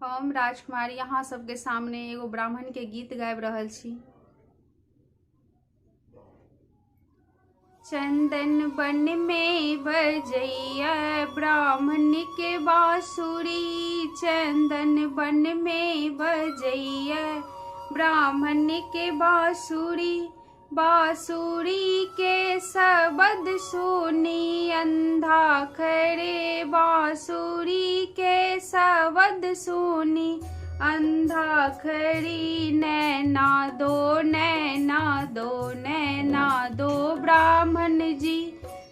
हम राजकुमारी यहाँ सबके सामने एगो ब्राह्मण के गीत गाबि रहल छी। चंदन बन में बजैया ब्राह्मण के बांसुरी, चंदन बन में बजैया ब्राह्मण के बांसुरी, बांसुरी के शब्द सुनी अंधा खड़े, बांसुरी के शब्द सुनी अंधा खड़ी, नैना दो नैना दो नैना दो ब्राह्मण जी,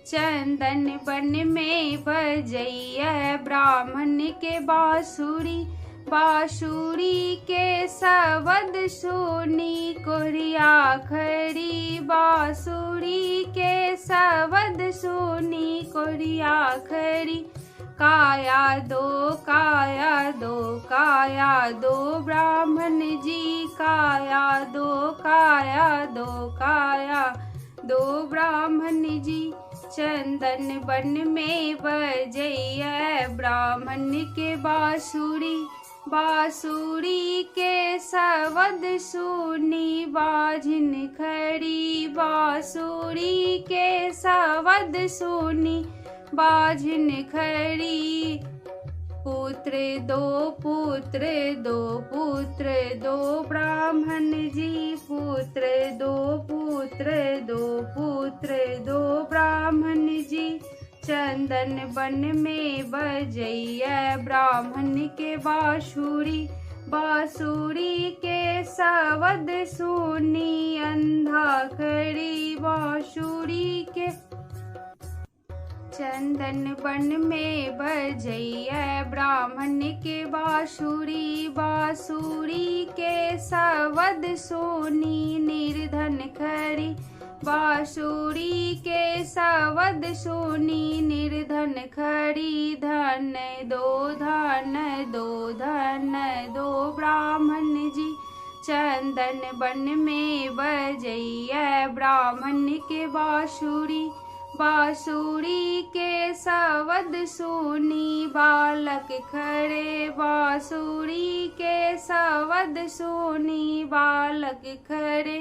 चंदन बन में बजैया ब्राह्मण के बांसुरी, बांसुरी के शब्द सुनी कोरिया खड़ी, बांसुरी के शब्द सुनी कोरिया खड़ी, काया दो काया दो काया दो ब्राह्मण जी, काया दो काया दो काया दो ब्राह्मण जी, चंदन बन में बजैया ब्राह्मण के बांसुरी, बांसुरी के शब्द सुनी बाझिन खड़ी, बांसुरी के शब्द सुनी बाझिन खड़ी, पुत्र दो पुत्र दो पुत्र दो ब्राह्मण जी, पुत्र दो पुत्र दो पुत्र दो ब्राह्मण जी, चंदन बन में बजैया ब्राह्मण के बांसुरी, बांसुरी के शब्द सुनी अंधा खड़ी, बांसुरी के चंदन बन में बजैया ब्राह्मण के बांसुरी, बांसुरी के शब्द सुनी निर्धन खड़ी, बांसुरी के शब्द सुनी निर्धन खड़ी, धन दो धन दो धन दो ब्राह्मण जी, चंदन बन में बजैया ब्राह्मण के बांसुरी, बांसुरी के शब्द सुनी बालक खड़े, बांसुरी के शब्द सुनी बालक खड़े,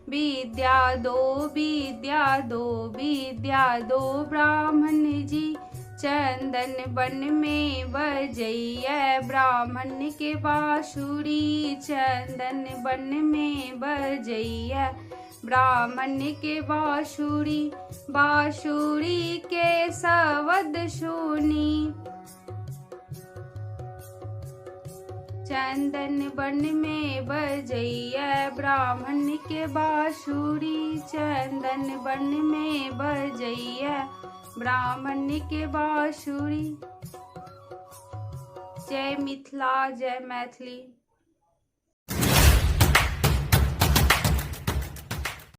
विद्या दो विद्या दो विद्या दो ब्राह्मण जी, चंदन बन में बजैया ब्राह्मण के बांसुरी, चंदन बन में बजैया ब्राह्मण के बांसुरी, बांसुरी के शब्द सुनी चंदन बन में बजैया ब्राह्मण के बांसुरी, चंदन बन में बजैया ब्राह्मण के बांसुरी। जय मिथिला जय मैथिली।